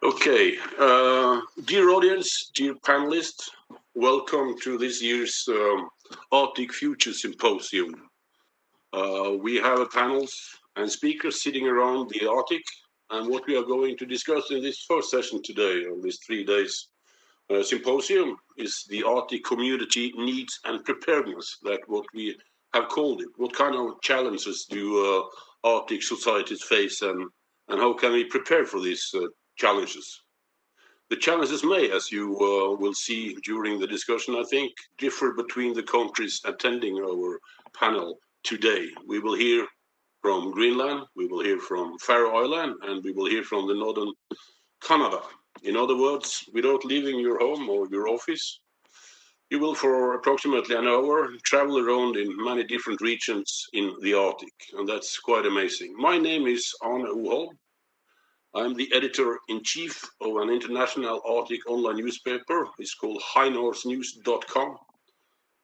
Okay, dear audience, dear panelists, welcome to this year's Arctic Future Symposium. We have panels and speakers sitting around the Arctic, and what we are going to discuss in this first session today, on this 3 days symposium, is the Arctic community needs and preparedness. That's what we have called it. What kind of challenges do Arctic societies face, and how can we prepare for these challenges? The challenges may, as you will see during the discussion, I think, differ between the countries attending our panel today. We will hear from Greenland, we will hear from Faroe Island, and we will hear from the northern Canada. In other words, without leaving your home or your office, you will for approximately an hour travel around in many different regions in the Arctic, and that's quite amazing. My name is Arne Holm. I'm the editor-in-chief of an international Arctic online newspaper. It's called highnorsenews.com.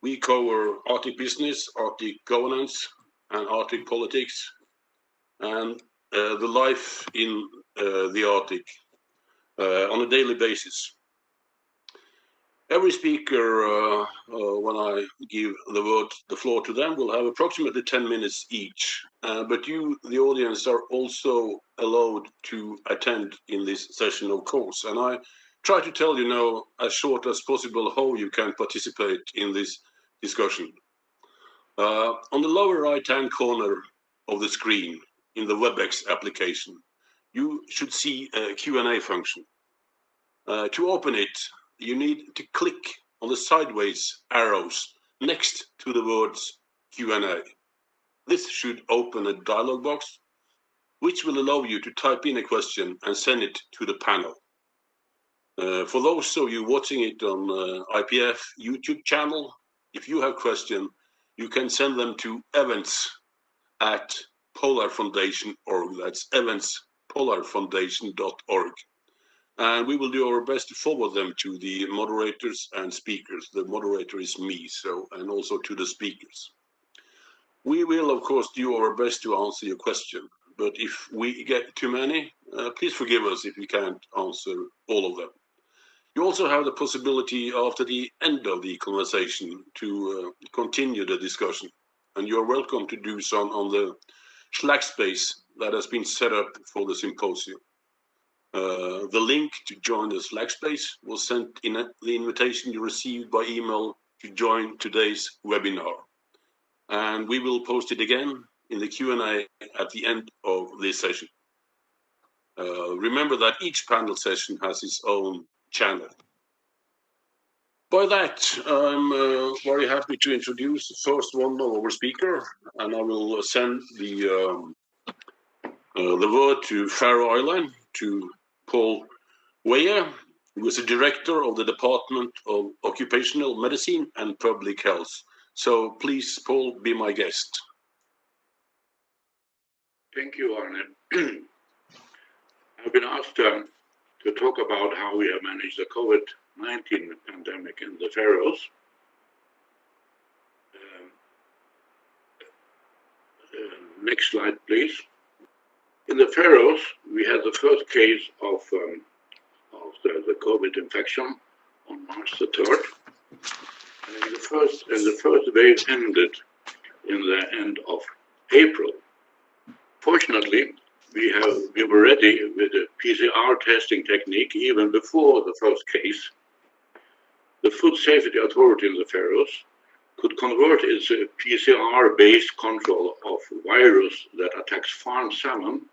We cover Arctic business, Arctic governance, and Arctic politics, and the life in the Arctic on a daily basis. Every speaker, when I give the floor to them, will have approximately 10 minutes each. But you, the audience, are also allowed to attend in this session, of course. And I try to tell you now, as short as possible, how you can participate in this discussion. On the lower right-hand corner of the screen, in the WebEx application, you should see a Q&A function. To open it, you need to click on the sideways arrows next to the words Q&A. This should open a dialog box, which will allow you to type in a question and send it to the panel. For those of you watching it on IPF YouTube channel, if you have questions, you can send them to events@polarfoundation.org. That's events@polarfoundation.org. And we will do our best to forward them to the moderators and speakers. The moderator is me, and also to the speakers. We will, of course, do our best to answer your question. But if we get too many, please forgive us if we can't answer all of them. You also have the possibility after the end of the conversation to continue the discussion. And you're welcome to do so on the Slack space that has been set up for the symposium. The link to join the Slack space was sent in the invitation you received by email to join today's webinar. And we will post it again in the Q&A at the end of this session. Remember that each panel session has its own channel. By that, I'm very happy to introduce the first one of our speaker, and I will send the word to Faroe Island, to Paul Weir, who is the director of the Department of Occupational Medicine and Public Health. So please, Paul, be my guest. Thank you, Arne. I've been asked to talk about how we have managed the COVID-19 pandemic in the Faroes. Next slide, please. In the Faroes, we had the first case of the COVID infection on March the 3rd. And the first wave ended in the end of April. Fortunately, we were ready with a PCR testing technique even before the first case. The Food Safety Authority in the Faroes could convert its PCR-based control of virus that attacks farm salmon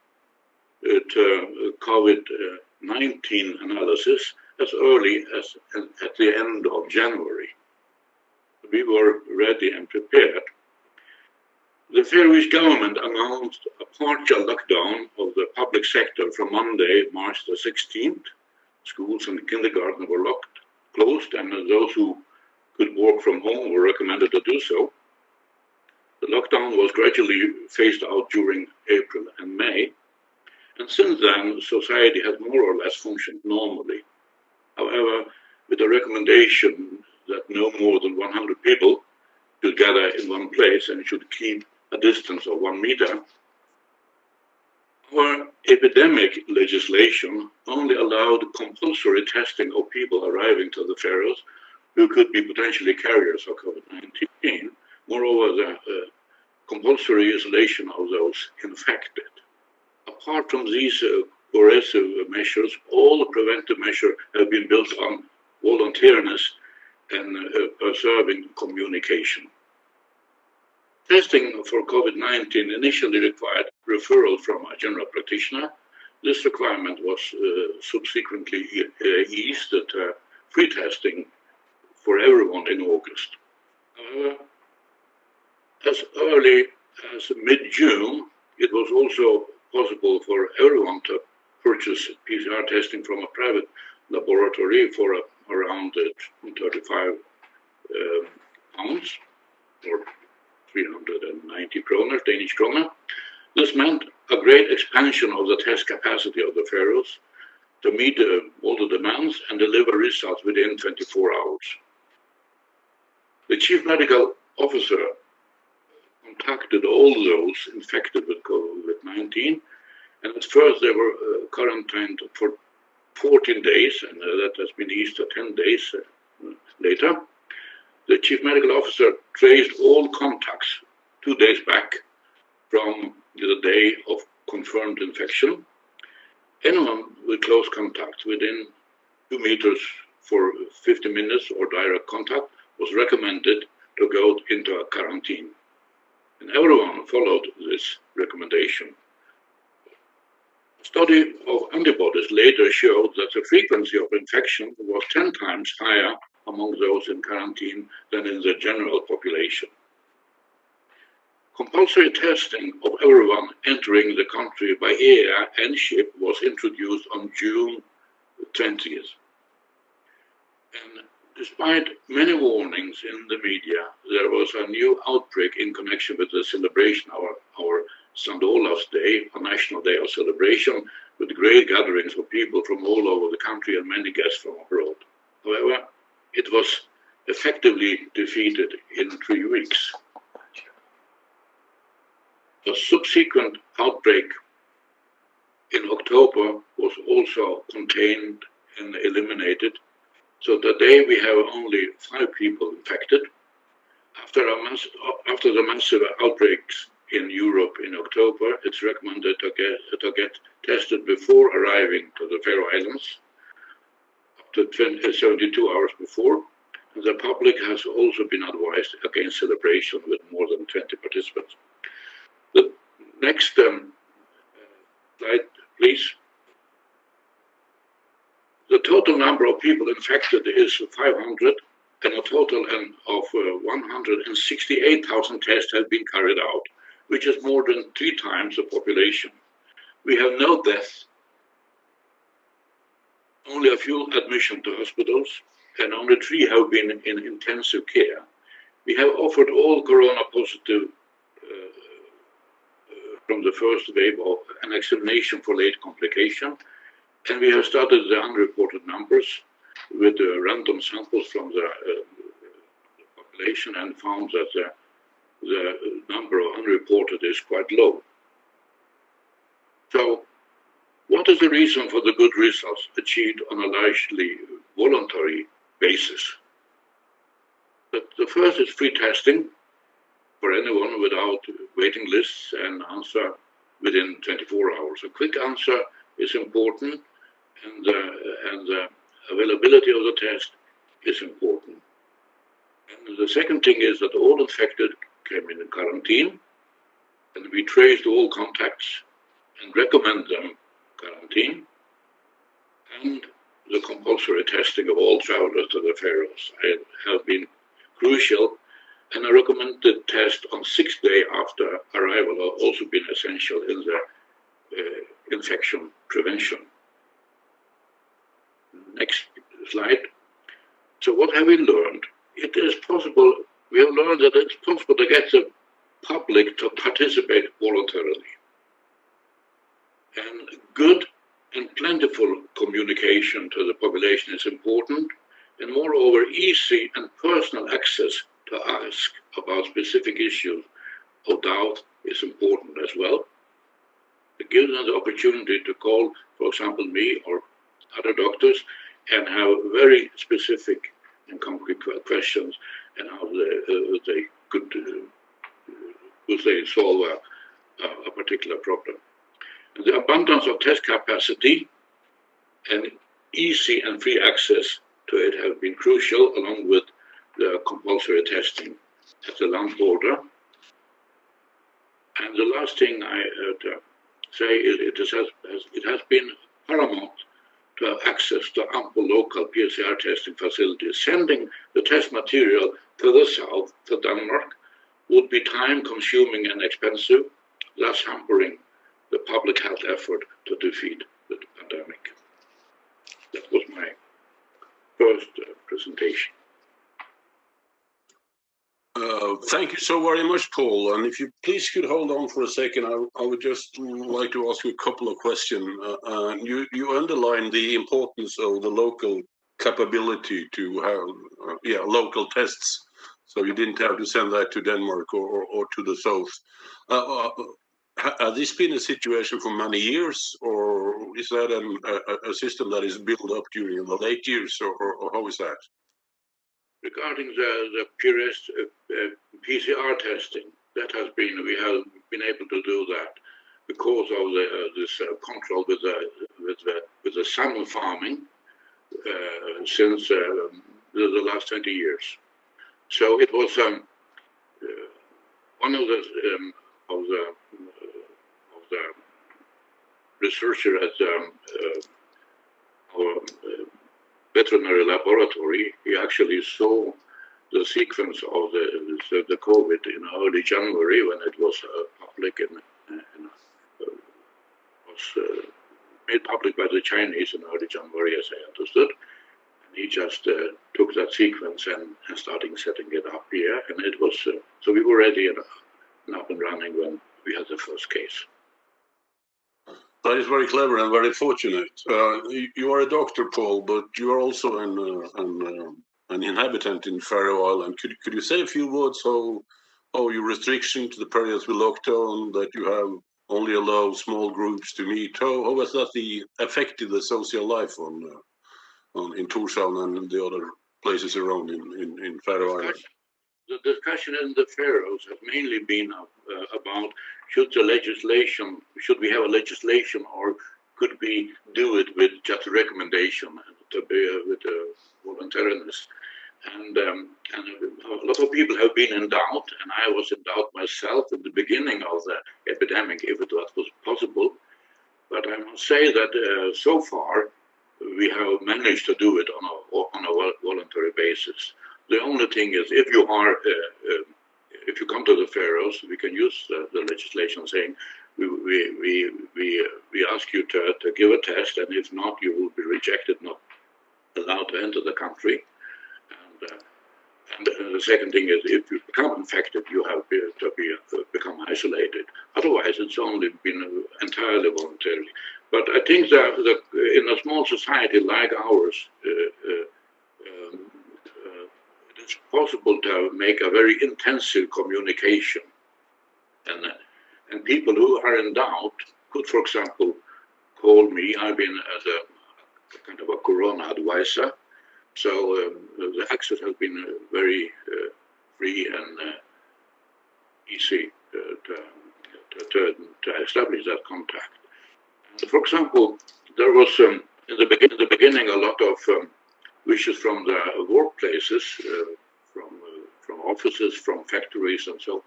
to COVID-19 analysis as early as at the end of January. We were ready and prepared. The Faroese government announced a partial lockdown of the public sector from Monday, March the 16th. Schools and kindergarten were closed, and those who could work from home were recommended to do so. The lockdown was gradually phased out during April and May, and since then, society has more or less functioned normally. However, with a recommendation that no more than 100 people should gather in one place and should keep a distance of 1 meter, Our epidemic legislation only allowed compulsory testing of people arriving to the Faroes who could be potentially carriers of COVID-19. Moreover, the compulsory isolation of those infected. Apart from these coercive measures, all preventive measures have been built on voluntariness and preserving communication. Testing for COVID-19 initially required referral from a general practitioner. This requirement was subsequently eased to free testing for everyone in August. However, as early as mid-June, it was also possible for everyone to purchase PCR testing from a private laboratory for around 35 pounds, or 390 kroner, Danish kroner. This meant a great expansion of the test capacity of the Faroes to meet all the demands and deliver results within 24 hours. The chief medical officer contacted all those infected with COVID-19, and at first they were quarantined for 14 days, and that has been eased to 10 days later. The chief medical officer traced all contacts 2 days back from the day of confirmed infection. Anyone with close contact within 2 meters for 50 minutes or direct contact was recommended to go into a quarantine. And everyone followed this recommendation. A study of antibodies later showed that the frequency of infection was 10 times higher among those in quarantine than in the general population. Compulsory testing of everyone entering the country by air and ship was introduced on June 20th. And despite many warnings in the media, there was a new outbreak in connection with the celebration of our St. Olaf's Day, a national day of celebration, with great gatherings of people from all over the country and many guests from abroad. However, it was effectively defeated in 3 weeks. A subsequent outbreak in October was also contained and eliminated. So today we have only 5 people infected. After the massive outbreaks in Europe in October, it's recommended to get tested before arriving to the Faroe Islands, up to 72 hours before. And the public has also been advised against celebration with more than 20 participants. The next slide, please. The total number of people infected is 500, and a total of 168,000 tests have been carried out, which is more than 3 times the population. We have no deaths, only a few admissions to hospitals, and only 3 have been in intensive care. We have offered all corona positive from the first wave of an examination for late complication, and we have started the unreported numbers with random samples from the population and found that the number of unreported is quite low. So, what is the reason for the good results achieved on a largely voluntary basis? But the first is free testing for anyone without waiting lists and answer within 24 hours. A quick answer is important, and the availability of the test is important. And the second thing is that all infected came in quarantine, and we traced all contacts and recommend them quarantine, and the compulsory testing of all travelers to the Faroes have been crucial, and a recommended test on 6th day after arrival have also been essential in the infection prevention. Next slide. So what have we learned? It is possible, we have learned that it's possible to get the public to participate voluntarily. And good and plentiful communication to the population is important, and moreover, easy and personal access to ask about specific issues of doubt is important as well. It gives them the opportunity to call, for example, me or other doctors and have very specific and concrete questions and how they could solve a particular problem. The abundance of test capacity and easy and free access to it have been crucial, along with the compulsory testing at the land border. And the last thing I say is it has been paramount to have access to ample local PCR testing facilities. Sending the test material to the south, to Denmark, would be time-consuming and expensive, thus hampering the public health effort to defeat the pandemic. That was my first presentation. Thank you so very much, Paul. And if you please could hold on for a second, I would just like to ask you a couple of questions. You underlined the importance of the local capability to have local tests, so you didn't have to send that to Denmark or to the south. Has this been a situation for many years, or is that a system that is built up during the late years, or how is that? Regarding the purest PCR testing, we have been able to do that because of this control with the salmon farming since the last 20 years. So it was one of the researcher at our veterinary laboratory. He actually saw the sequence of the COVID in early January when it was public and was made public by the Chinese in early January, as I understood. And he just took that sequence and started setting it up here, and it was so we were ready and up and running when we had the first case. That is very clever and very fortunate. You are a doctor, Paul, but you are also an inhabitant in Pharaoh Island. Could you say a few words how your restriction to the periods with lockdown, that you have only allow small groups to meet, how has that affected the social life in Torshavn and the other places around in Faroe Island? The discussion in the Faroes has mainly been about should we have a legislation, or could we do it with just a recommendation to be with voluntariness? And a lot of people have been in doubt, and I was in doubt myself at the beginning of the epidemic, if it was possible. But I must say that so far we have managed to do it on a voluntary basis. The only thing is, if you come to the Faroes, we can use the legislation saying we ask you to give a test, and if not, you will be rejected, not allowed to enter the country. And the second thing is, if you become infected, you have to become isolated. Otherwise, it's only been entirely voluntary. But I think that in a small society like ours, it's possible to make a very intensive communication, and people who are in doubt could, for example, call me. I've been as a kind of a corona advisor, so the access has been very free and easy to establish that contact. And for example, there was in the beginning a lot of wishes from the workplaces, from offices, from factories, and so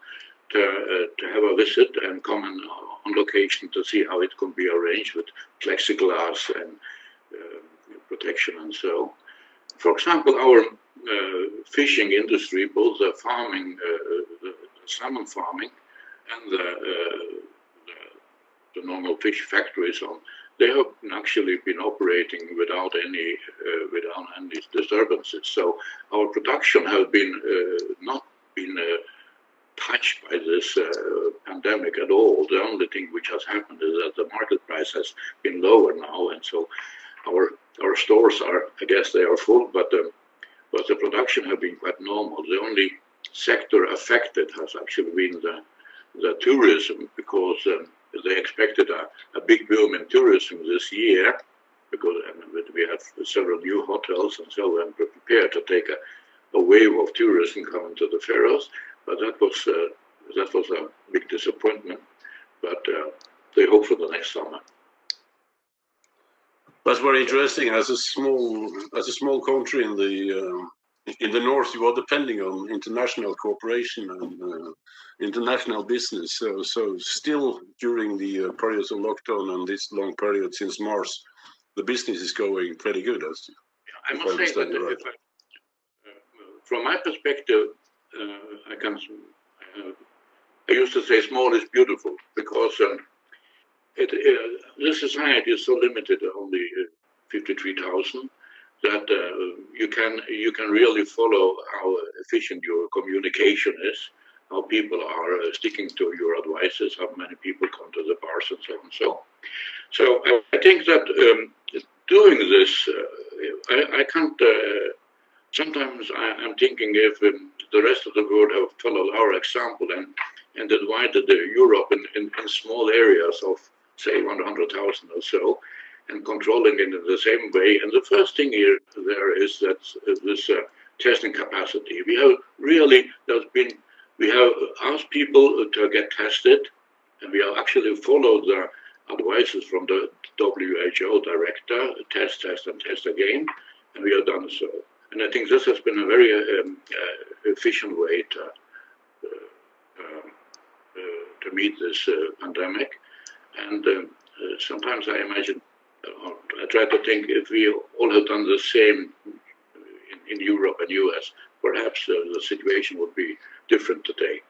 to have a visit and come on location to see how it can be arranged with plexiglass and protection and so. For example, our fishing industry, both the farming, the salmon farming, and the normal fish factories, they have actually been operating without any disturbances. So our production has been not been touched by this pandemic at all. The only thing which has happened is that the market price has been lower now, and so our stores are, I guess, they are full, but the production has been quite normal. The only sector affected has actually been the tourism, because they expected a big boom in tourism this year, because we have several new hotels and so on, prepared to take a wave of tourism coming to the Faroes. But that was a big disappointment. But they hope for the next summer. That's very interesting. As a small country in the north, you are depending on international cooperation and international business. So still during the periods of lockdown and this long period since March, the business is going pretty good. I must say that from my perspective, I used to say small is beautiful, because the society is so limited, only 53,000, that you can really follow how efficient your communication is, how people are sticking to your advices, how many people come to the bars and so on. So I think that doing this, I can't. Sometimes I'm thinking if the rest of the world have followed our example and divided Europe in small areas of, say, 100,000 or so, and controlling it in the same way. And the first thing there is that this testing capacity. We have asked people to get tested, and we have actually followed the advices from the WHO director, test and test again, and we have done so. And I think this has been a very efficient way to meet this pandemic. And sometimes I imagine, I try to think, if we all had done the same in Europe and US, perhaps the situation would be different today.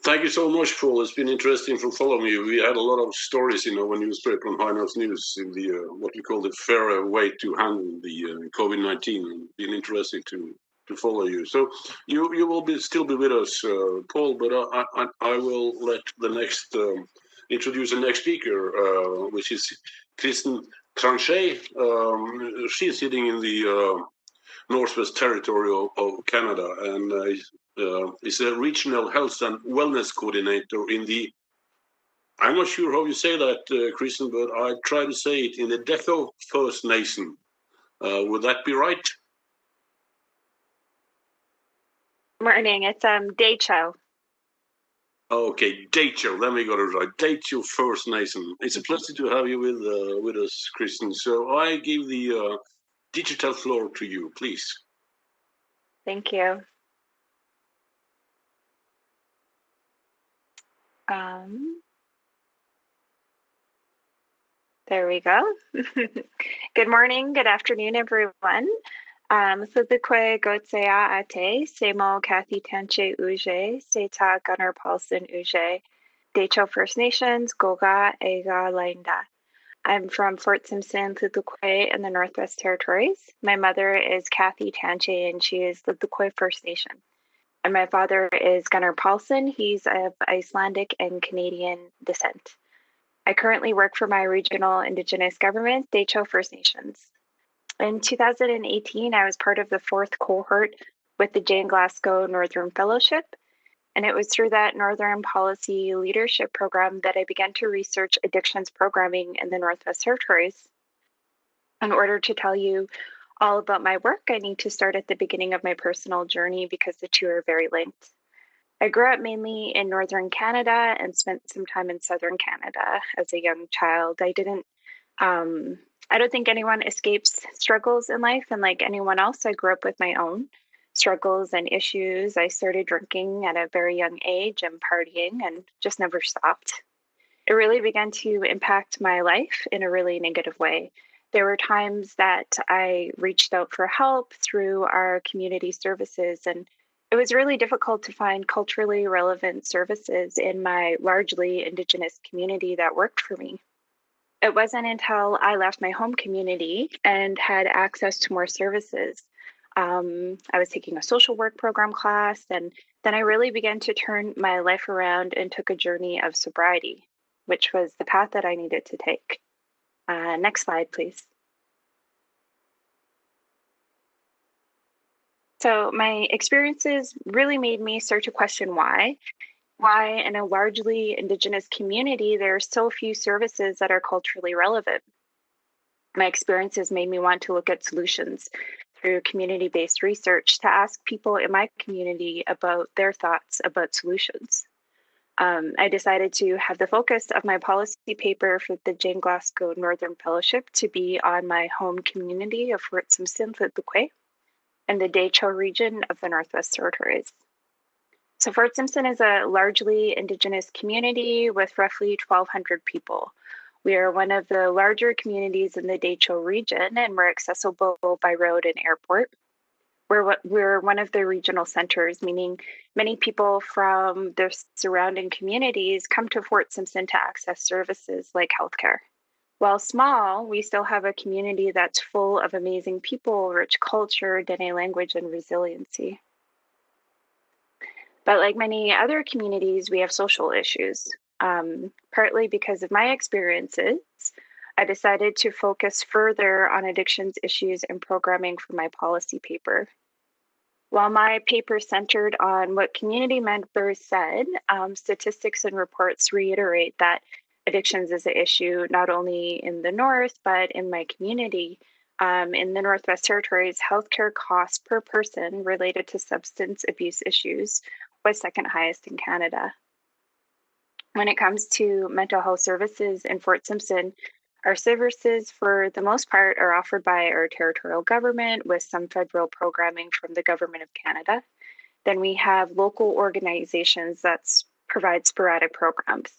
Thank you so much, Paul. It's been interesting for following you. We had a lot of stories in our newspaper on High North News in the what we call the Faroe way to handle the COVID-19. It's been interesting to follow you. So you will still be with us, Paul, but I will let the next introduce the next speaker, which is Kristen Tanche. She's sitting in the Northwest Territory of Canada, and is a regional health and wellness coordinator in the, I'm not sure how you say that, Kristen, but I try to say it in the Dehcho First Nation. Would that be right? Morning, it's Daisho. Okay, Dehcho. Let me get it right. Dehcho First Nation. It's a pleasure to have you with us, Kristen. So I give the digital floor to you, please. Thank you. There we go. Good morning, good afternoon, everyone. So the kwe gotsea ate, semo Kathy Tanche uje, seta Gunnar Paulson uje, Dehcho First Nations, Goga, Ega, Linda. I'm from Fort Simpson, Lutokwe in the Northwest Territories. My mother is Kathy Tanche, and she is Lutokwe First Nation. And my father is Gunnar Paulson. He's of Icelandic and Canadian descent. I currently work for my regional Indigenous government, Dehcho First Nations. In 2018, I was part of the 4th cohort with the Jane Glassco Northern Fellowship. And it was through that Northern Policy Leadership Program that I began to research addictions programming in the Northwest Territories. In order to tell you all about my work, I need to start at the beginning of my personal journey because the two are very linked. I grew up mainly in Northern Canada and spent some time in Southern Canada as a young child. I don't think anyone escapes struggles in life, and like anyone else, I grew up with my own struggles and issues. I started drinking at a very young age and partying and just never stopped. It really began to impact my life in a really negative way. There were times that I reached out for help through our community services, and it was really difficult to find culturally relevant services in my largely Indigenous community that worked for me. It wasn't until I left my home community and had access to more services. I was taking a social work program class, and then I really began to turn my life around and took a journey of sobriety, which was the path that I needed to take. Next slide, please. So my experiences really made me start to question why. why in a largely Indigenous community, there are so few services that are culturally relevant. My experiences made me want to look at solutions through community-based research to ask people in my community about their thoughts about solutions. I decided to have the focus of my policy paper for the Jane Glassco Northern Fellowship to be on my home community of Fort Simpson, Fiddlequay, and the Dehcho region of the Northwest Territories. So Fort Simpson is a largely Indigenous community with roughly 1,200 people. We are one of the larger communities in the Dehcho region, and we're accessible by road and airport. We're one of the regional centers, meaning many people from the surrounding communities come to Fort Simpson to access services like healthcare. While small, we still have a community that's full of amazing people, rich culture, Dene language, and resiliency. But like many other communities, we have social issues. Partly because of my experiences, I decided to focus further on addictions issues and programming for my policy paper. While my paper centered on what community members said, statistics and reports reiterate that addictions is an issue not only in the North, but in my community. In the Northwest Territories, healthcare costs per person related to substance abuse issues was second highest in Canada. When it comes to mental health services in Fort Simpson, our services, for the most part, are offered by our territorial government with some federal programming from the Government of Canada. Then we have local organizations that provide sporadic programs.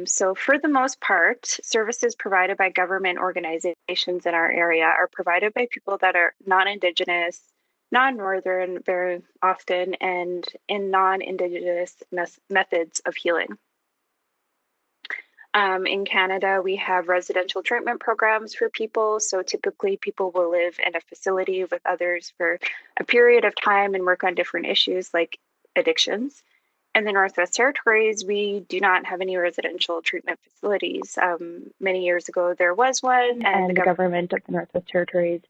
So for the most part, services provided by government organizations in our area are provided by people that are non-Indigenous, non-Northern very often, and in non-Indigenous methods of healing. In Canada, we have residential treatment programs for people. So typically people will live in a facility with others for a period of time and work on different issues like addictions. In the Northwest Territories, we do not have any residential treatment facilities. Many years ago, there was one, and the government of the Northwest Territories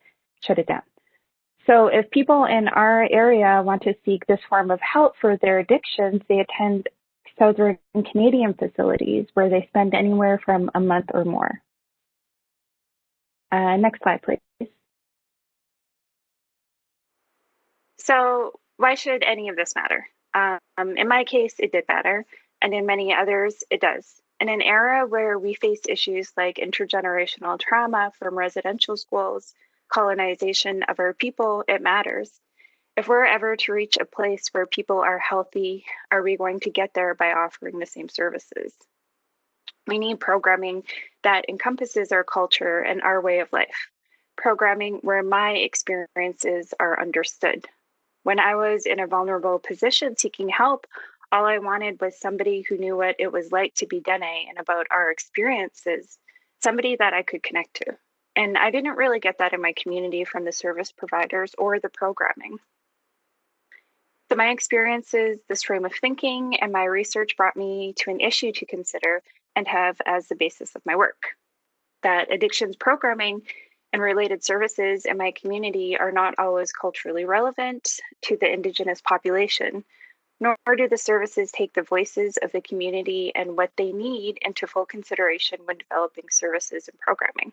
shut it down. So if people in our area want to seek this form of help for their addictions, they attend Southern Canadian facilities where they spend anywhere from a month or more. Next slide, please. So why should any of this matter? In my case, it did matter, and in many others, it does. In an era where we face issues like intergenerational trauma from residential schools, colonization of our people, it matters. If we're ever to reach a place where people are healthy, are we going to get there by offering the same services? We need programming that encompasses our culture and our way of life. Programming where my experiences are understood. When I was in a vulnerable position seeking help, all I wanted was somebody who knew what it was like to be Dene and about our experiences, somebody that I could connect to. And I didn't really get that in my community from the service providers or the programming. So my experiences, this frame of thinking, and my research brought me to an issue to consider and have as the basis of my work. That addictions programming and related services in my community are not always culturally relevant to the Indigenous population, nor do the services take the voices of the community and what they need into full consideration when developing services and programming.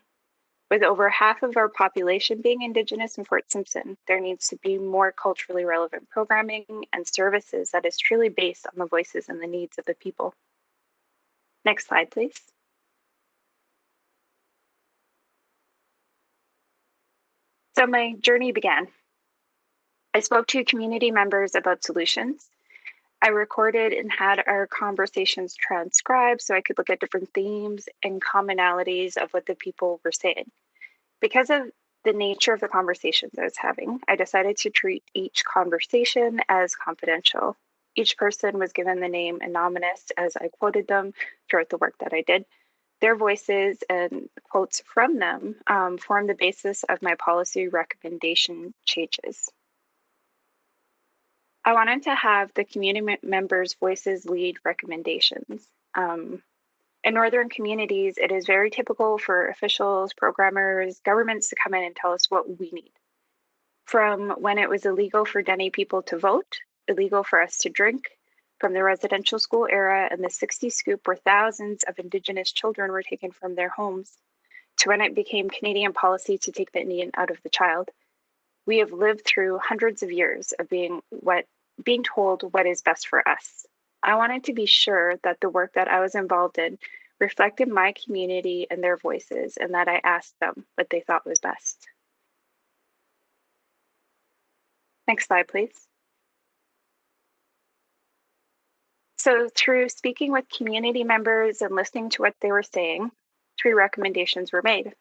With over half of our population being Indigenous in Fort Simpson, there needs to be more culturally relevant programming and services that is truly based on the voices and the needs of the people. Next slide, please. So my journey began. I spoke to community members about solutions. I recorded and had our conversations transcribed so I could look at different themes and commonalities of what the people were saying. Because of the nature of the conversations I was having, I decided to treat each conversation as confidential. Each person was given the name anonymous as I quoted them throughout the work that I did. Their voices and quotes from them form the basis of my policy recommendation changes. I wanted to have the community members' voices lead recommendations. In Northern communities, it is very typical for officials, programmers, governments to come in and tell us what we need. From when it was illegal for Dene people to vote, illegal for us to drink, from the residential school era and the 60 scoop where thousands of Indigenous children were taken from their homes, to when it became Canadian policy to take the Indian out of the child. We have lived through hundreds of years of being told what is best for us. I wanted to be sure that the work that I was involved in reflected my community and their voices, and that I asked them what they thought was best. Next slide, please. So through speaking with community members and listening to what they were saying, 3 recommendations were made.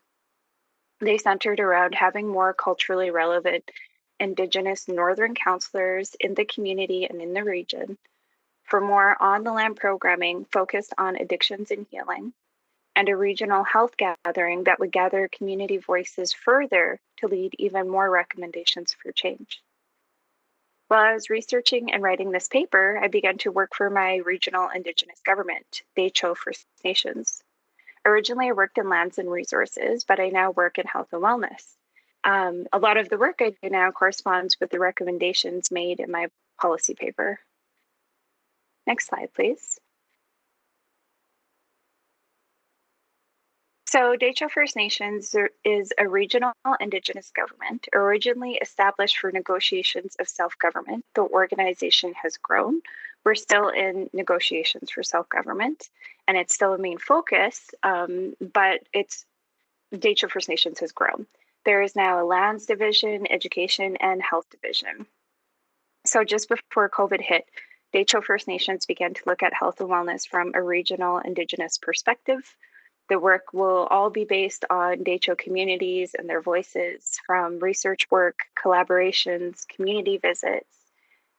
They centered around having more culturally relevant Indigenous Northern counselors in the community and in the region, for more on-the-land programming focused on addictions and healing, and a regional health gathering that would gather community voices further to lead even more recommendations for change. While I was researching and writing this paper, I began to work for my regional Indigenous government, Dehcho First Nations. Originally, I worked in lands and resources, but I now work in health and wellness. A lot of the work I do now corresponds with the recommendations made in my policy paper. Next slide, please. So Dehcho First Nations is a regional Indigenous government originally established for negotiations of self-government. The organization has grown. We're still in negotiations for self-government, and it's still a main focus, but Dehcho First Nations has grown. There is now a lands division, education, and health division. So just before COVID hit, Dehcho First Nations began to look at health and wellness from a regional Indigenous perspective. The work will all be based on Dehcho communities and their voices, from research work, collaborations, community visits,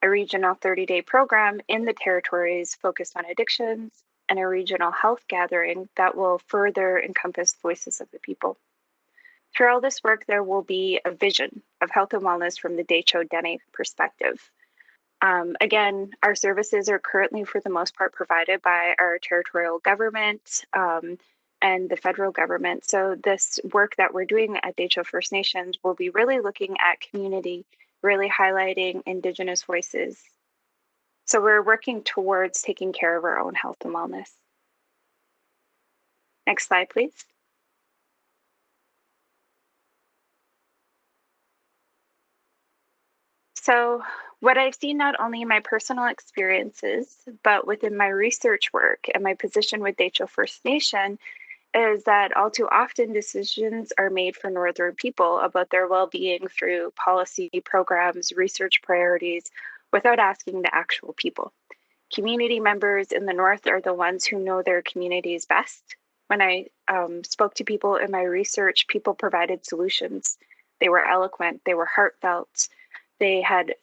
a regional 30-day program in the territories focused on addictions, and a regional health gathering that will further encompass voices of the people. Through all this work, there will be a vision of health and wellness from the Dehcho Den perspective. Again, our services are currently, for the most part, provided by our territorial government, and the federal government. So this work that we're doing at Dehcho First Nations will be really looking at community, really highlighting Indigenous voices. So we're working towards taking care of our own health and wellness. Next slide, please. So what I've seen not only in my personal experiences, but within my research work and my position with Dehcho First Nation, is that all too often decisions are made for Northern people about their well-being through policy programs, research priorities, without asking the actual people. Community members in the North are the ones who know their communities best. When I spoke to people in my research, people provided solutions. They were eloquent, they were heartfelt, they had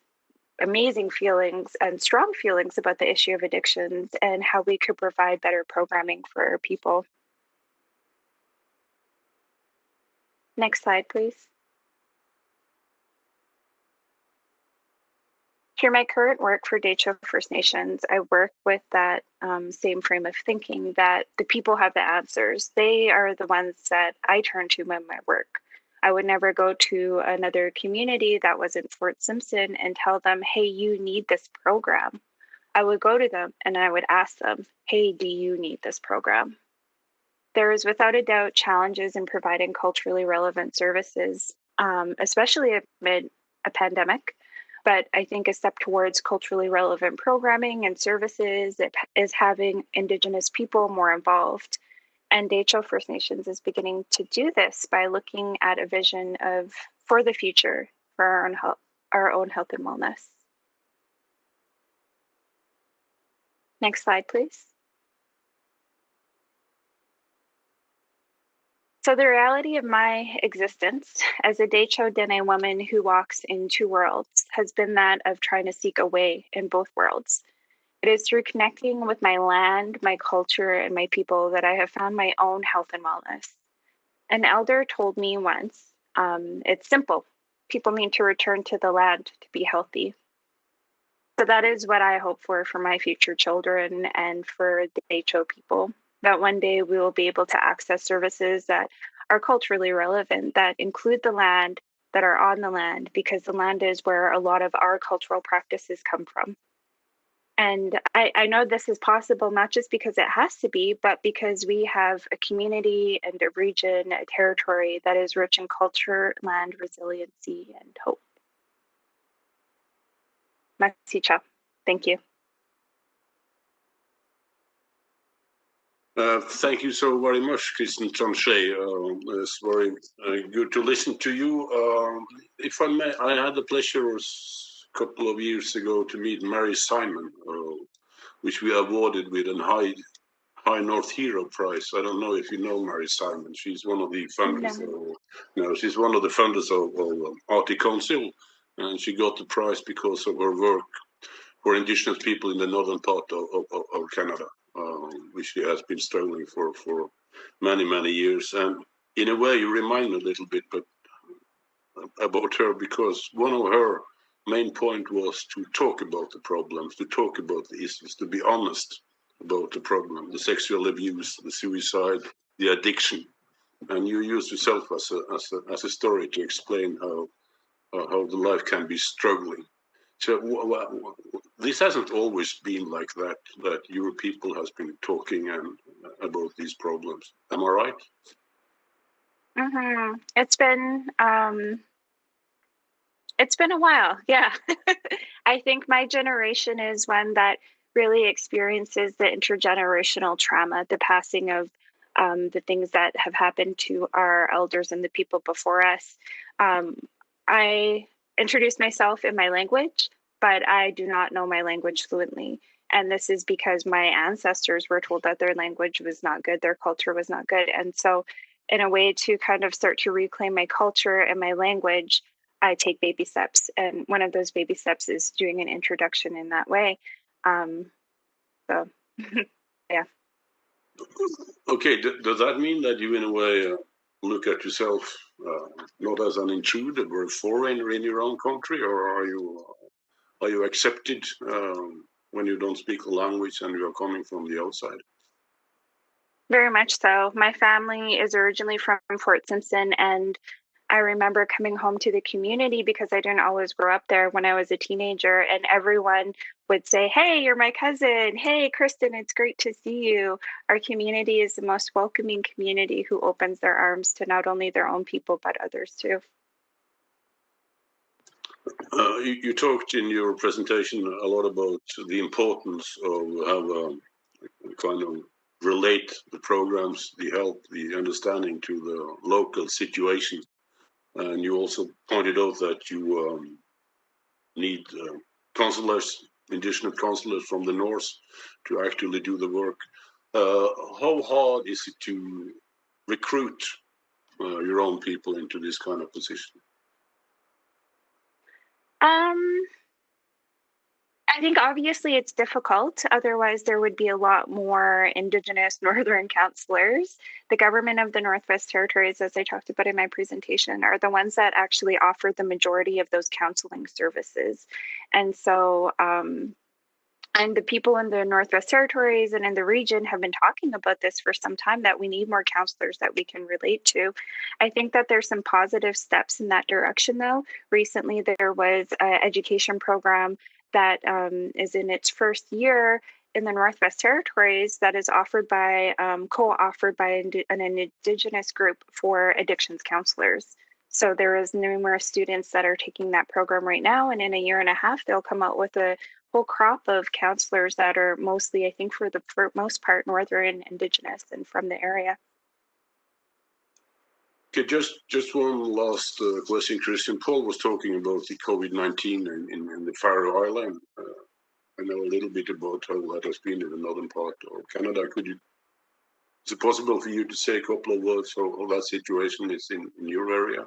amazing feelings and strong feelings about the issue of addictions and how we could provide better programming for our people. Next slide, please. Through my current work for Dehcho First Nations, I work with that same frame of thinking that the people have the answers. They are the ones that I turn to in my work. I would never go to another community that wasn't Fort Simpson and tell them, hey, you need this program. I would go to them and I would ask them, hey, do you need this program? There is without a doubt challenges in providing culturally relevant services, especially amid a pandemic. But I think a step towards culturally relevant programming and services is having Indigenous people more involved. And Dehcho First Nations is beginning to do this by looking at a vision for the future for our own health and wellness. Next slide, please. So the reality of my existence as a Dehcho Den woman who walks in 2 worlds has been that of trying to seek a way in both worlds. It is through connecting with my land, my culture, and my people that I have found my own health and wellness. An elder told me once, it's simple. People need to return to the land to be healthy. So that is what I hope for my future children and for the Dehcho people, that one day we will be able to access services that are culturally relevant, that include the land, that are on the land, because the land is where a lot of our cultural practices come from. And I know this is possible, not just because it has to be, but because we have a community and a region, a territory that is rich in culture, land, resiliency, and hope. Masicha. Thank you. Thank you so very much, Kristen Tanche. It's very good to listen to you. If I may, I had the pleasure a couple of years ago to meet Mary Simon, which we awarded with a High North Hero Prize. I don't know if you know Mary Simon. She's one of the funders. No. She's one of the funders of Arctic Council, and she got the prize because of her work for Indigenous people in the northern part of Canada, which she has been struggling for many years. And in a way, you remind me a little bit, but about her, because one of her main point was to talk about the problems, to talk about the issues, to be honest about the problem, the sexual abuse, the suicide, the addiction. And you use yourself as a story to explain how the life can be struggling. So this hasn't always been like that your people has been talking about these problems. Am I right? Mm-hmm. It's been a while, yeah. I think my generation is one that really experiences the intergenerational trauma, the passing of the things that have happened to our elders and the people before us. I introduce myself in my language, but I do not know my language fluently. And this is because my ancestors were told that their language was not good, their culture was not good. And so in a way to kind of start to reclaim my culture and my language, I take baby steps. And one of those baby steps is doing an introduction in that way. So, yeah. Okay, does that mean that you in a way look at yourself not as an intruder or a foreigner in your own country, or are you accepted when you don't speak the language and you are coming from the outside? Very much so. My family is originally from Fort Simpson, and I remember coming home to the community because I didn't always grow up there when I was a teenager, and everyone would say, "Hey, you're my cousin. Hey, Kristen, it's great to see you." Our community is the most welcoming community who opens their arms to not only their own people, but others too. You talked in your presentation a lot about the importance of have kind of relate the programs, the help, the understanding to the local situation. And you also pointed out that you need counselors, indigenous counselors from the north to actually do the work. How hard is it to recruit your own people into this kind of position? I think obviously it's difficult. Otherwise, there would be a lot more Indigenous Northern counselors. The government of the Northwest Territories, as I talked about in my presentation, are the ones that actually offer the majority of those counseling services. And so, and the people in the Northwest Territories and in the region have been talking about this for some time, that we need more counselors that we can relate to. I think that there's some positive steps in that direction, though. Recently, there was an education program that is in its first year in the Northwest Territories that is offered by, co-offered by an Indigenous group for addictions counselors. So there is numerous students that are taking that program right now, and in a year and a half, they'll come out with a whole crop of counselors that are mostly, I think for most part, Northern Indigenous and from the area. Okay, just one last question, Kristen. Paul was talking about the COVID-19 in the Pharaoh Island. I know a little bit about how that has been in the northern part of Canada. Is it possible for you to say a couple of words how that situation is in your area?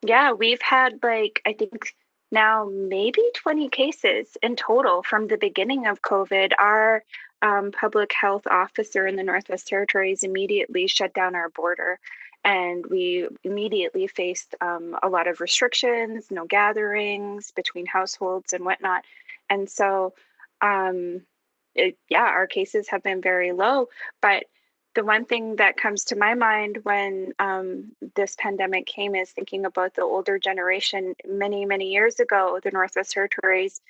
Yeah, we've had I think now maybe 20 cases in total from the beginning of COVID. Our public health officer in the Northwest Territories immediately shut down our border. And we immediately faced a lot of restrictions, no gatherings between households and whatnot. And so, our cases have been very low. But the one thing that comes to my mind when this pandemic came is thinking about the older generation. Many years ago, the Northwest Territories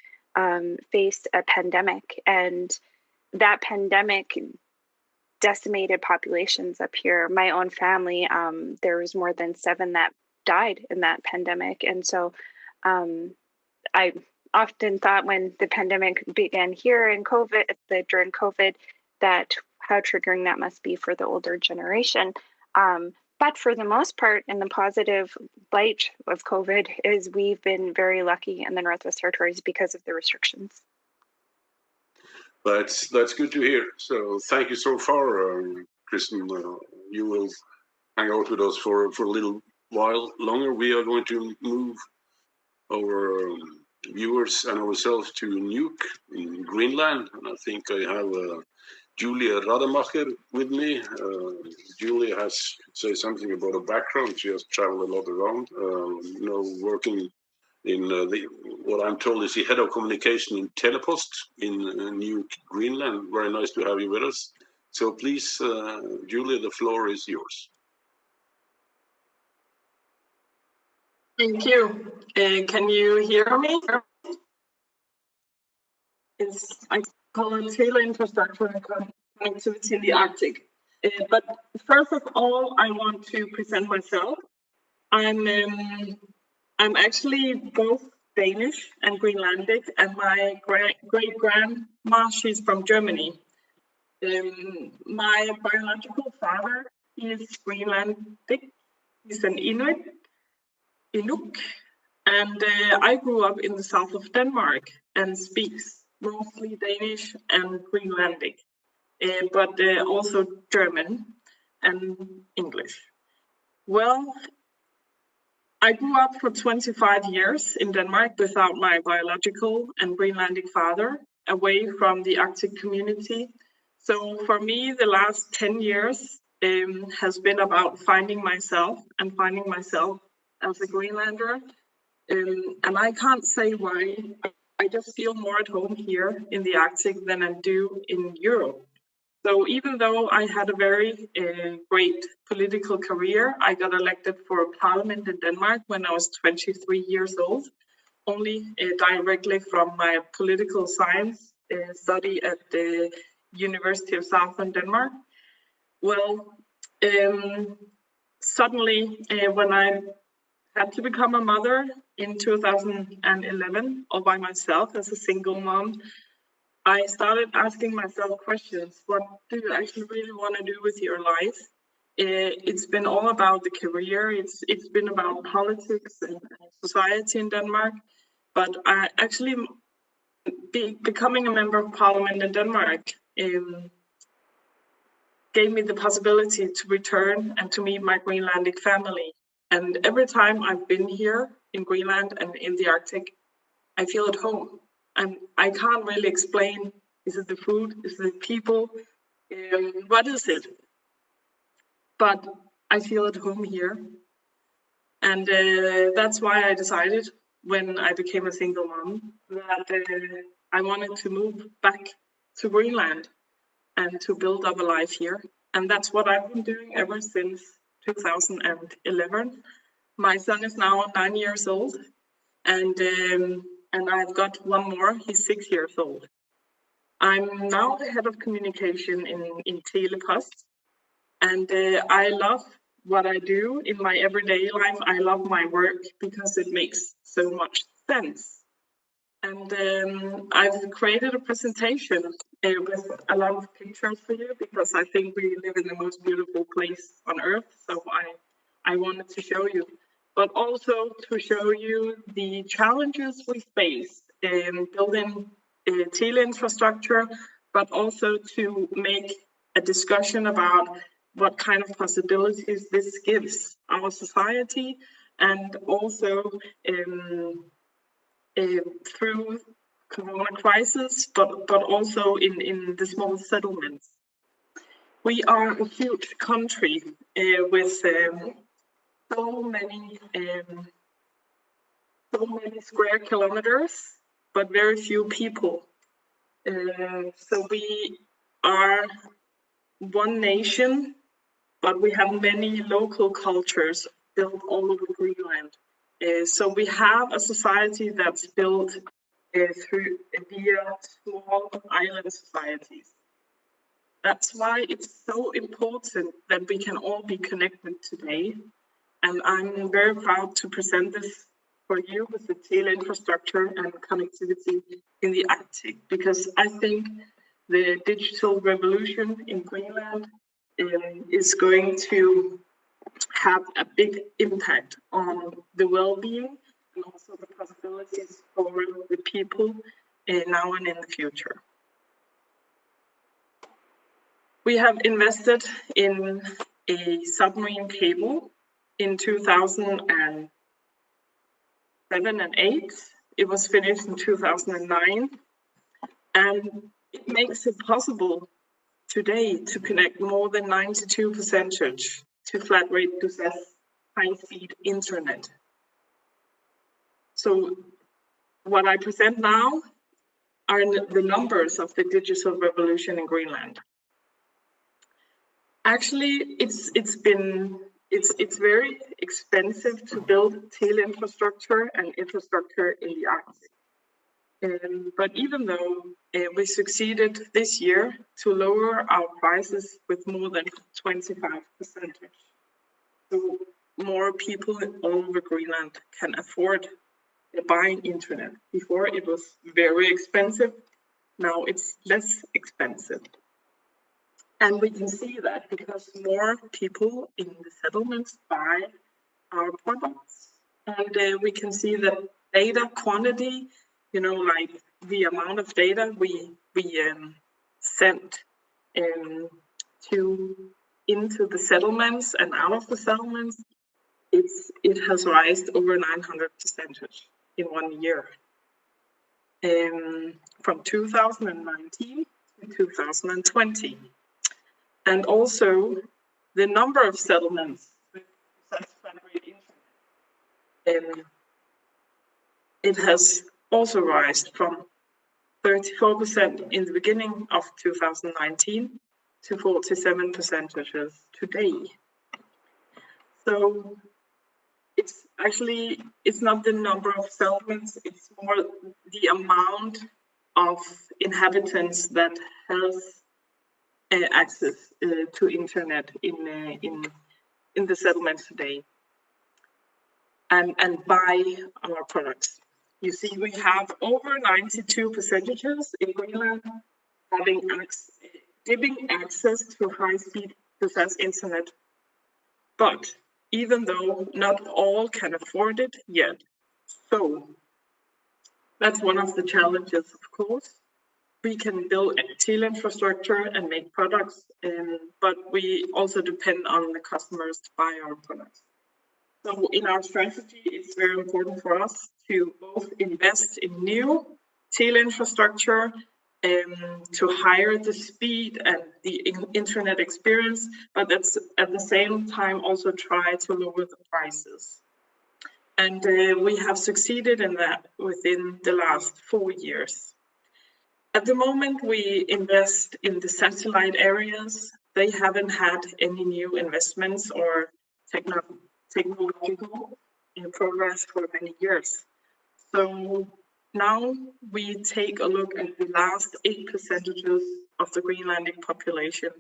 faced a pandemic, and that pandemic decimated populations up here. My own family, there was more than 7 that died in that pandemic. And so I often thought when the pandemic began here in during COVID, that how triggering that must be for the older generation. But for the most part, in the positive light of COVID, is we've been very lucky in the Northwest Territories because of the restrictions. That's good to hear. So thank you so far, Kristen. You will hang out with us for a little while longer. We are going to move our viewers and ourselves to Nuuk in Greenland, and I think I have Julia Rademacher with me. Julia has to say something about her background. She has traveled a lot around, working in what I'm told is the head of communication in Telepost in Nuuk, Greenland. Very nice to have you with us. So please, Julia, the floor is yours. Thank you. Can you hear me? I call it Tele infrastructure and connectivity in the Arctic. But first of all, I want to present myself. I'm actually both Danish and Greenlandic, and my great-grandma, she's from Germany. My biological father is Greenlandic. He's an Inuk, and I grew up in the south of Denmark and speaks mostly Danish and Greenlandic, but also German and English. Well, I grew up for 25 years in Denmark without my biological and Greenlandic father, away from the Arctic community. So for me, the last 10 years has been about finding myself as a Greenlander. And I can't say why. I just feel more at home here in the Arctic than I do in Europe. So even though I had a very great political career, I got elected for parliament in Denmark when I was 23 years old, only directly from my political science study at the University of Southern Denmark. Well, suddenly when I had to become a mother in 2011, all by myself as a single mom, I started asking myself questions. What do you actually really want to do with your life? It's been all about the career. It's been about politics and society in Denmark. But I actually becoming a member of parliament in Denmark gave me the possibility to return and to meet my Greenlandic family. And every time I've been here in Greenland and in the Arctic, I feel at home. And I can't really explain, is it the food, is it the people, what is it? But I feel at home here. And that's why I decided when I became a single mom that I wanted to move back to Greenland and to build up a life here. And that's what I've been doing ever since 2011. My son is now 9 years old, and I've got one more, he's 6 years old. I'm now the head of communication in Tele, and I love what I do in my everyday life. I love my work because it makes so much sense. And I've created a presentation with a lot of pictures for you because I think we live in the most beautiful place on earth. So I wanted to show you, but also to show you the challenges we face in building tele infrastructure, but also to make a discussion about what kind of possibilities this gives our society, and also through Corona crisis, but also in the small settlements. We are a huge country with so many square kilometers, but very few people. So we are one nation, but we have many local cultures built all over Greenland. So we have a society that's built via small island societies. That's why it's so important that we can all be connected today. And I'm very proud to present this for you with the Tele infrastructure and connectivity in the Arctic, because I think the digital revolution in Greenland is going to have a big impact on the well-being and also the possibilities for the people now and in the future. We have invested in a submarine cable in 2007 and 8. It was finished in 2009, and it makes it possible today to connect more than 92% to flat rate access high-speed internet. So what I present now are the numbers of the digital revolution in Greenland. Actually, it's very expensive to build tele infrastructure and infrastructure in the Arctic. But even though we succeeded this year to lower our prices with more than 25%, so more people all over Greenland can afford buying internet. Before it was very expensive, now it's less expensive. And we can see that because more people in the settlements buy our products. And we can see that data quantity, you know, like the amount of data we sent into the settlements and out of the settlements, it has risen over 900% in 1 year. From 2019 to 2020. And also the number of settlements with flat rate internet, it has also risen from 34% in the beginning of 2019 to 47% today. So it's not the number of settlements, it's more the amount of inhabitants that has access to internet in the settlements today and buy our products. You see, we have over 92% in Greenland giving access to high-speed access internet. But even though not all can afford it yet, so that's one of the challenges, of course. We can build tele infrastructure and make products, but we also depend on the customers to buy our products. So in our strategy, it's very important for us to both invest in new tele infrastructure to higher the speed and the internet experience, but that's at the same time also try to lower the prices. And we have succeeded in that within the last 4 years. At the moment, we invest in the satellite areas. They haven't had any new investments or technological progress for many years. So now we take a look at the last 8% of the Greenlandic population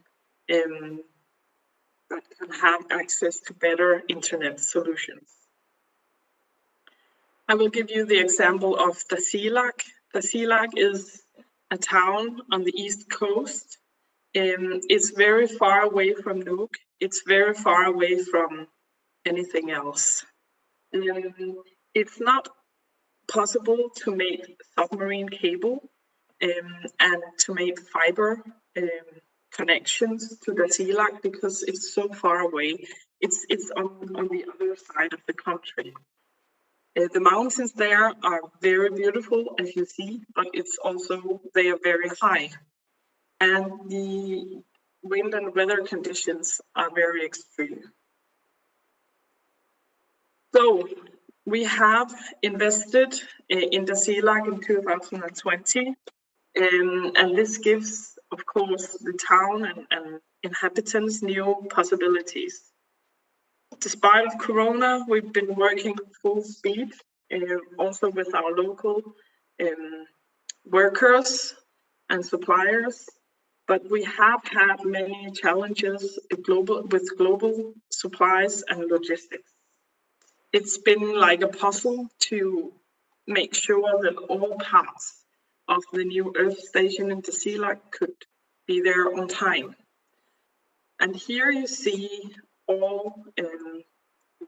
that can have access to better internet solutions. I will give you the example of the SELAC. The SELAC is a town on the east coast. It's very far away from Nuuk. It's very far away from anything else. It's not possible to make submarine cable and to make fiber connections to the SELAC because it's so far away. It's on the other side of the country. The mountains there are very beautiful, as you see, but it's also, they are very high. And the wind and weather conditions are very extreme. So we have invested in the SELAC in 2020, and this gives, of course, the town and inhabitants new possibilities. Despite of Corona, we've been working full speed, also with our local workers and suppliers, but we have had many challenges with global supplies and logistics. It's been like a puzzle to make sure that all parts of the new Earth station in the SELAC could be there on time. And here you see all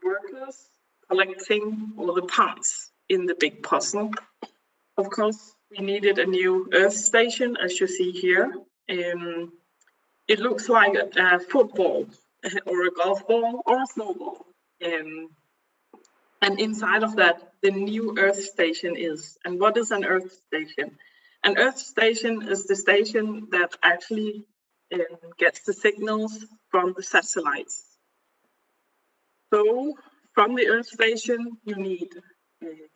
workers collecting all the parts in the big puzzle. Of course, we needed a new Earth station, as you see here. It looks like a football or a golf ball or a snowball. And inside of that, the new Earth station is. And what is an Earth station? An Earth station is the station that actually gets the signals from the satellites. So from the Earth station, you need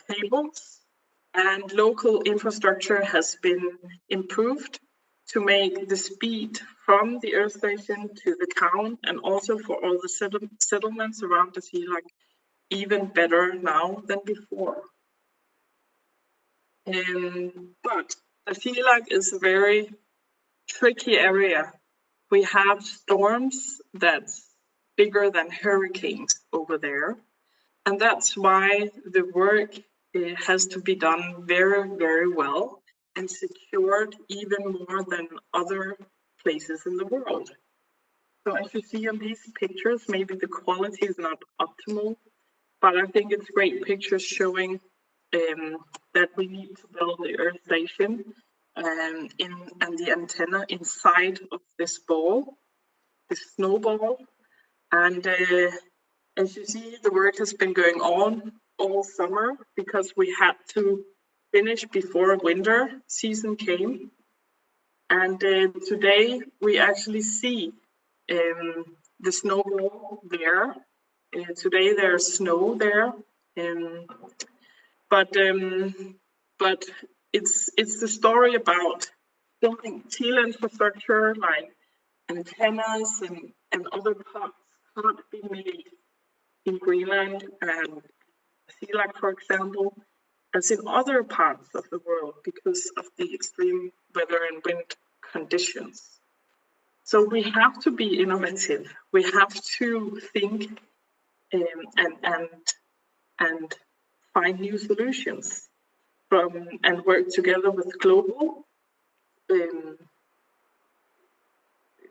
cables, and local infrastructure has been improved to make the speed from the Earth station to the town and also for all the settlements around the SELAC even better now than before. But the SELAC is a very tricky area. We have storms that's bigger than hurricanes over there. And that's why the work has to be done very, very well and secured even more than other places in the world. So as you see on these pictures, maybe the quality is not optimal, but I think it's great pictures showing that we need to build the Earth station and the antenna inside of this ball, this snowball. And as you see, the work has been going on all summer because we had to finish before winter season came. And today we actually see the snowball there. Today there's snow there, but it's the story about building Tele infrastructure like antennas and other parts can't be made in Greenland and SELAC, for example, as in other parts of the world because of the extreme weather and wind conditions. So we have to be innovative. We have to think and find new solutions and work together with global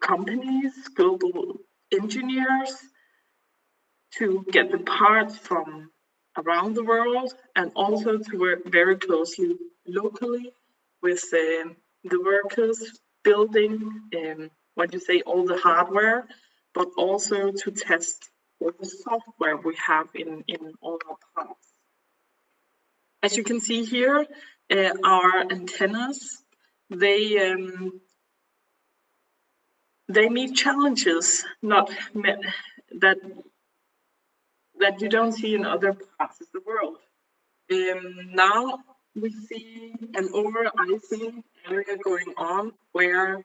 companies, global engineers to get the parts from around the world and also to work very closely locally with the workers building all the hardware, but also to test all the software we have in all our parts. As you can see here, our antennas, they meet challenges that you don't see in other parts of the world. Now we see an over-icing area going on where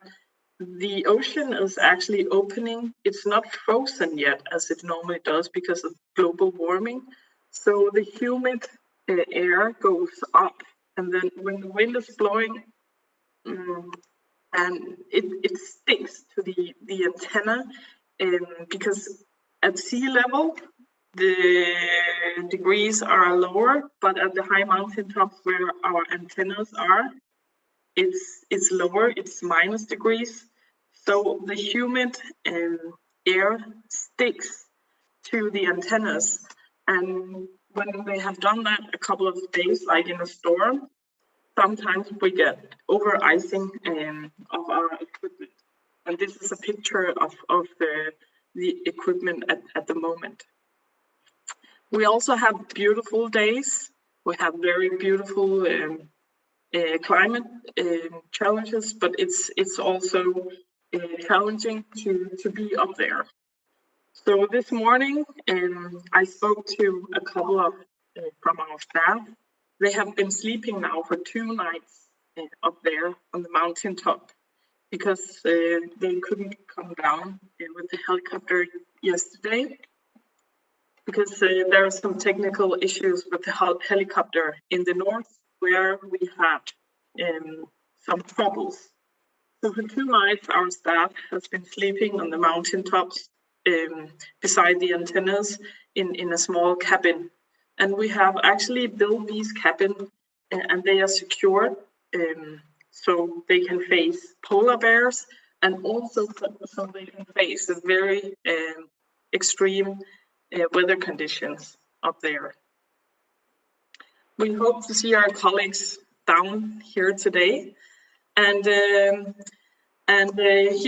the ocean is actually opening. It's not frozen yet as it normally does because of global warming. So the humid air goes up, and then when the wind is blowing, and it sticks to the antenna, because at sea level the degrees are lower, but at the high mountain tops where our antennas are, it's lower, it's minus degrees. So the humid air sticks to the antennas, and when they have done that a couple of days, like in a storm, sometimes we get over-icing of our equipment. And this is a picture of the equipment at the moment. We also have beautiful days. We have very beautiful climate challenges, but it's also challenging to be up there. So this morning, I spoke to a couple of from our staff. They have been sleeping now for 2 nights up there on the mountain top because they couldn't come down with the helicopter yesterday because there are some technical issues with the helicopter in the north where we had some troubles. So for 2 nights, our staff has been sleeping on the mountaintops beside the antennas in a small cabin. And we have actually built these cabins and they are secured so they can face polar bears and also so they can face the very extreme weather conditions up there. We hope to see our colleagues down here today. And here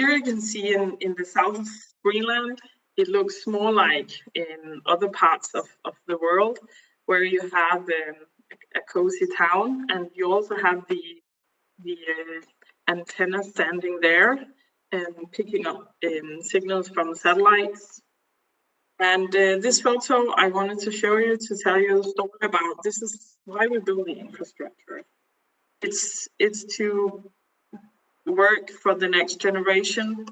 you can see in the south of Greenland, it looks more like in other parts of the world where you have a cozy town and you also have the antenna standing there and picking up signals from satellites. And this photo I wanted to show you to tell you a story about. This is why we build the infrastructure. It's to work for the next generation,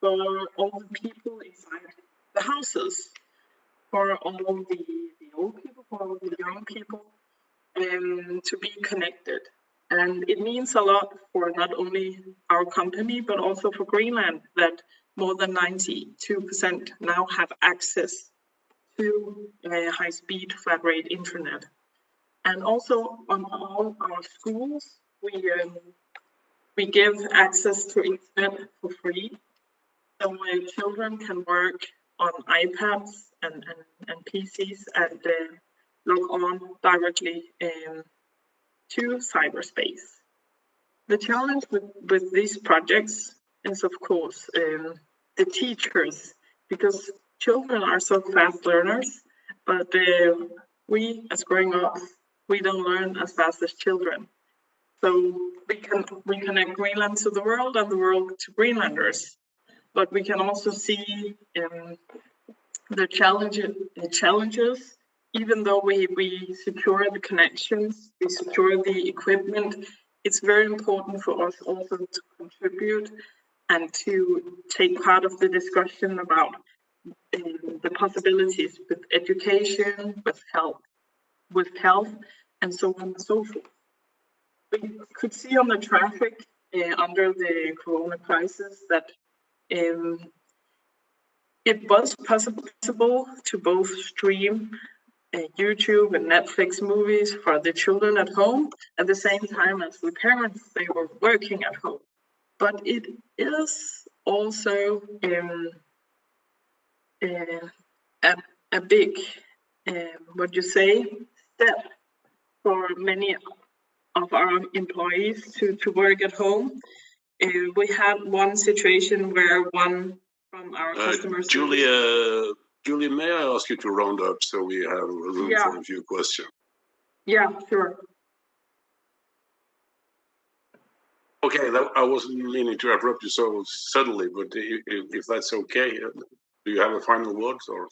for all the people inside the houses, for all the old people, for all the young people, to be connected. And it means a lot for not only our company, but also for Greenland, that more than 92% now have access to high-speed flat rate internet. And also on all our schools, we give access to internet for free. So my children can work on iPads and PCs and log on directly to cyberspace. The challenge with these projects is, of course, the teachers, because children are so fast learners, but we, as growing up, we don't learn as fast as children. So we can reconnect Greenland to the world and the world to Greenlanders. But we can also see the challenges, even though we secure the connections, we secure the equipment, it's very important for us also to contribute and to take part of the discussion about the possibilities with education, with health, and so on and so forth. We could see on the traffic under the Corona crisis that it was possible to both stream YouTube and Netflix movies for the children at home at the same time as the parents, they were working at home. But it is also a big, step for many of our employees to work at home. We had one situation where one from our customers... Julia, may I ask you to round up so we have room for a few questions? Yeah, sure. Okay, I wasn't meaning to interrupt you so suddenly, but if that's okay, do you have a final word? Or?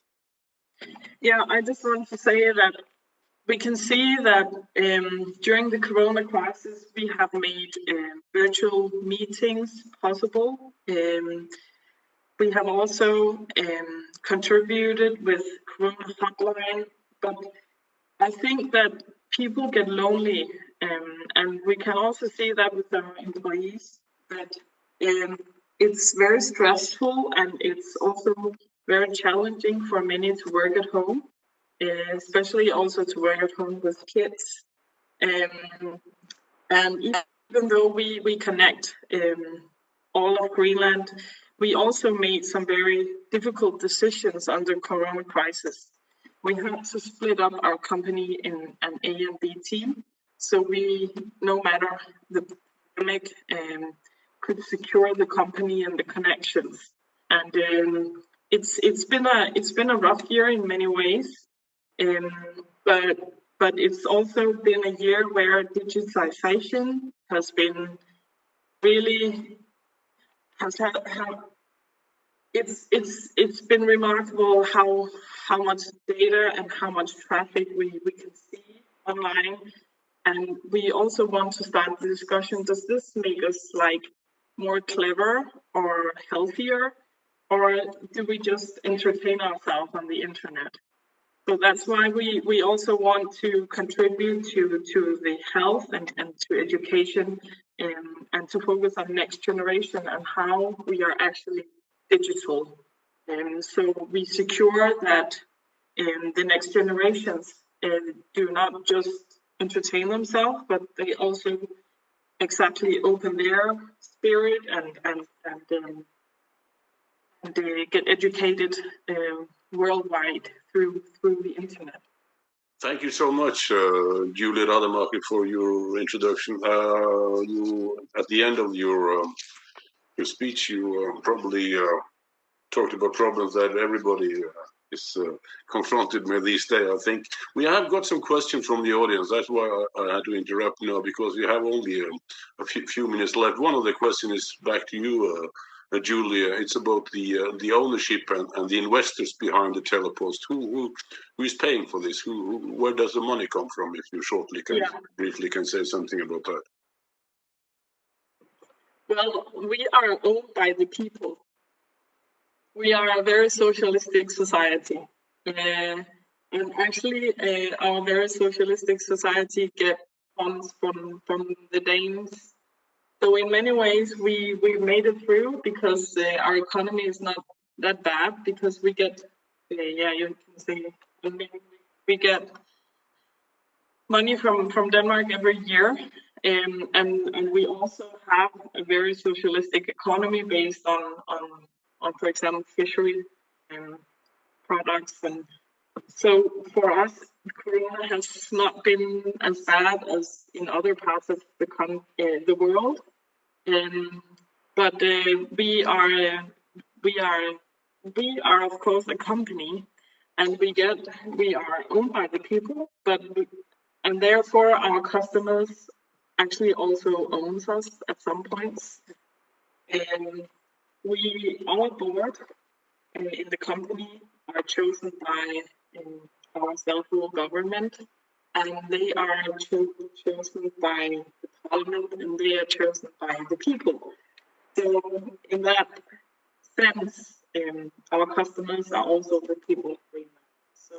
Yeah, I just want to say that we can see that during the Corona crisis, we have made virtual meetings possible. We have also contributed with Corona hotline, but I think that people get lonely, and we can also see that with our employees, that it's very stressful and it's also very challenging for many to work at home, especially also to work at home with kids. And even though we connect all of Greenland, we also made some very difficult decisions under Corona crisis. We had to split up our company in an A and B team, so we, no matter the pandemic, could secure the company and the connections. And it's been a rough year in many ways, but it's also been a year where digitization has been really it's been remarkable how much data and how much traffic we can see online. And we also want to start the discussion, does this make us like more clever or healthier, or do we just entertain ourselves on the internet? So that's why we also want to contribute to the health and to education, and to focus on next generation and how we are actually digital. And so we secure that the next generations do not just entertain themselves, but they also exactly open their spirit and they get educated worldwide through the internet. Thank you so much, Julie Rademacher, for your introduction. You, at the end of your speech, you probably talked about problems that everybody is confronted with these days. I think we have got some questions from the audience. That's why I had to interrupt now, because we have only a few minutes left. One of the questions is back to you, Julia. It's about the ownership and the investors behind the telepost. Who is paying for this? Where does the money come from? If you shortly briefly can say something about that. Well, we are owned by the people. We are a very socialistic society, and actually, our very socialistic society get funds from the Danes. So in many ways, we made it through because our economy is not that bad, because we get, you can say, we get money from Denmark every year, and we also have a very socialistic economy based on for example, fishery products. And so for us, Corona has not been as bad as in other parts of the world. But we are of course a company, and we are owned by the people, and therefore our customers actually also owns us at some points. And our board in the company are chosen by our self-rule government, and they are chosen by the parliament, and they are chosen by the people. So in that sense, our customers are also the people. So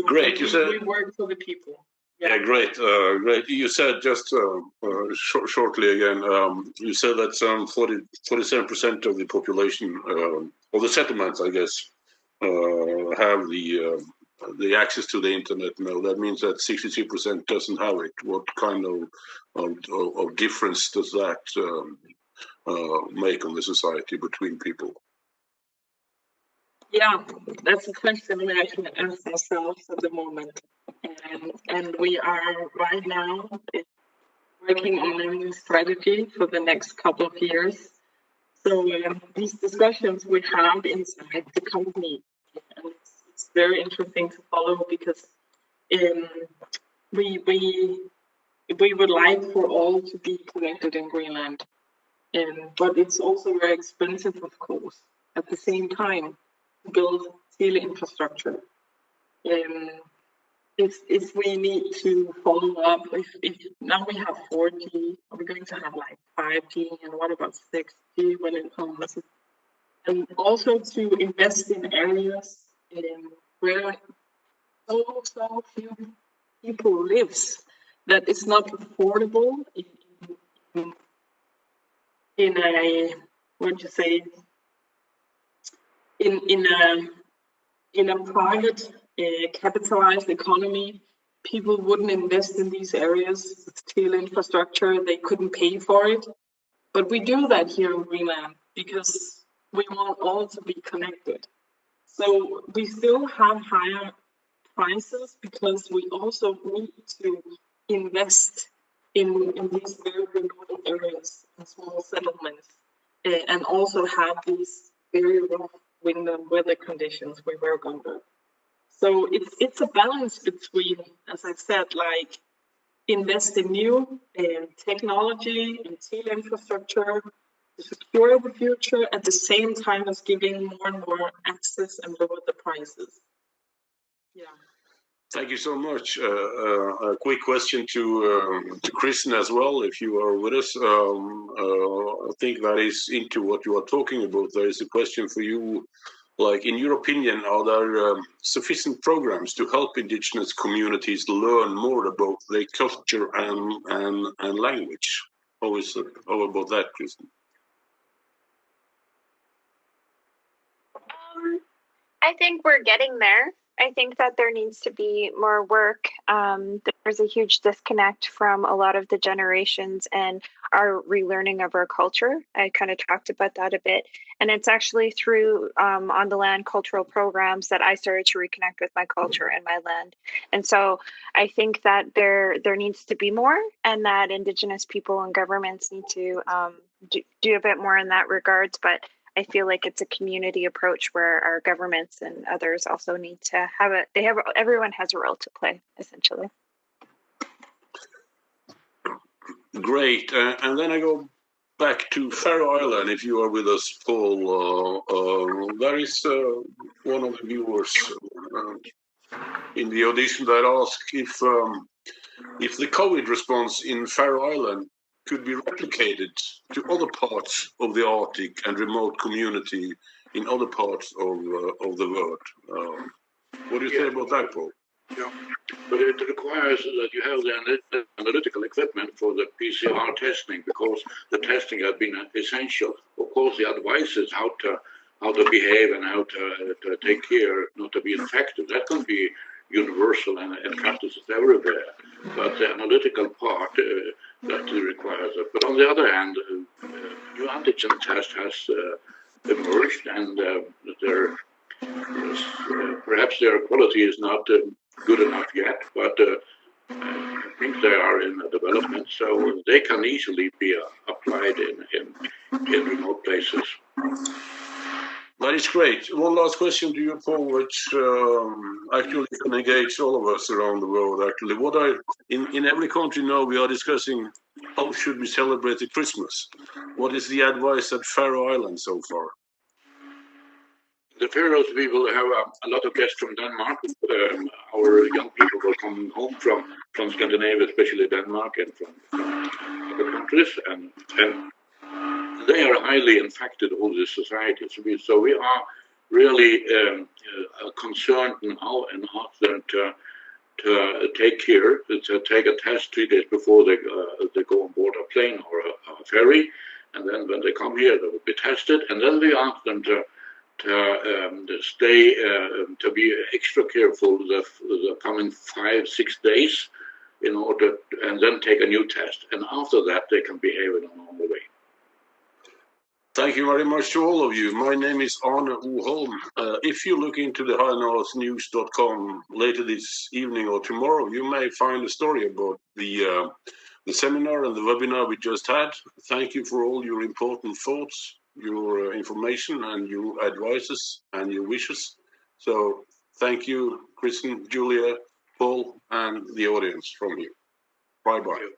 great. You said we work for the people. Yeah, great. You said just shortly again. You said that some 47% of the population, or the settlements, I guess, have the access to the internet now. That means that 63% doesn't have it. What kind of difference does that make on the society between people? Yeah, that's a question we actually ask ourselves at the moment. And we are right now working on a new strategy for the next couple of years. So these discussions we have inside the company, and it's very interesting to follow, because we would like for all to be connected in Greenland, but it's also very expensive, of course, at the same time, to build Tele infrastructure. If we need to follow up, if now we have 4G, are we going to have like 5G, and what about 6G when it comes? And also to invest in areas where so few people lives that it's not affordable in a, what you say, in a private capitalized economy. People wouldn't invest in these areas. It's Tele infrastructure, they couldn't pay for it. But we do that here in Greenland because we want all to be connected. So we still have higher prices because we also need to invest in these very remote areas and small settlements, and also have these very rough wind and weather conditions we work under. So it's a balance between, as I said, like invest in new technology and Tele infrastructure to secure the future at the same time as giving more and more access and lower the prices. Yeah. Thank you so much. A quick question to Kristen as well, if you are with us. I think that is into what you are talking about. There is a question for you Like, in your opinion, are there sufficient programs to help indigenous communities learn more about their culture and language? How about that, Kristen? I think we're getting there. I think that there needs to be more work. There's a huge disconnect from a lot of the generations and our relearning of our culture. I kind of talked about that a bit. And it's actually through on the land cultural programs that I started to reconnect with my culture and my land. And so I think that there needs to be more, and that Indigenous people and governments need to do a bit more in that regards. But I feel like it's a community approach where our governments and others also need to have everyone has a role to play, essentially. Great. And then I go back to Pharaoh Island, if you are with us, Paul. There is one of the viewers in the audition that asked if the COVID response in Pharaoh Island could be replicated to other parts of the Arctic and remote community in other parts of the world. What do you say about that, Paul? Yeah, but it requires that you have the analytical equipment for the PCR testing, because the testing has been essential. Of course, the advice is how to behave and how to take care not to be infected. That can be universal and practices everywhere. But the analytical part that requires it. But on the other hand, new antigen test has emerged, and perhaps their quality is not good enough yet, but I think they are in development, so they can easily be applied in remote places. That is great. One last question to you, Paul, which actually can engage all of us around the world. Actually, in every country now we are discussing how should we celebrate the Christmas. What is the advice at Faroe Island so far? The Faroes, we will have a lot of guests from Denmark. Our young people will come home from Scandinavia, especially Denmark, and from other countries, and they are highly infected, all these societies. So we are really concerned now and ask them to take care, to take a test 3 days before they go on board a plane or a ferry, and then when they come here, they will be tested, and then we ask them to stay, to be extra careful the coming 5-6 days in order, and then take a new test. And after that, they can behave in a normal way. Thank you very much to all of you. My name is Arne Holm. If you look into the highnorthnews.com later this evening or tomorrow, you may find a story about the seminar and the webinar we just had. Thank you for all your important thoughts, your information and your advices and your wishes. So thank you, Kristen, Julia, Paul, and the audience from here. Bye-bye.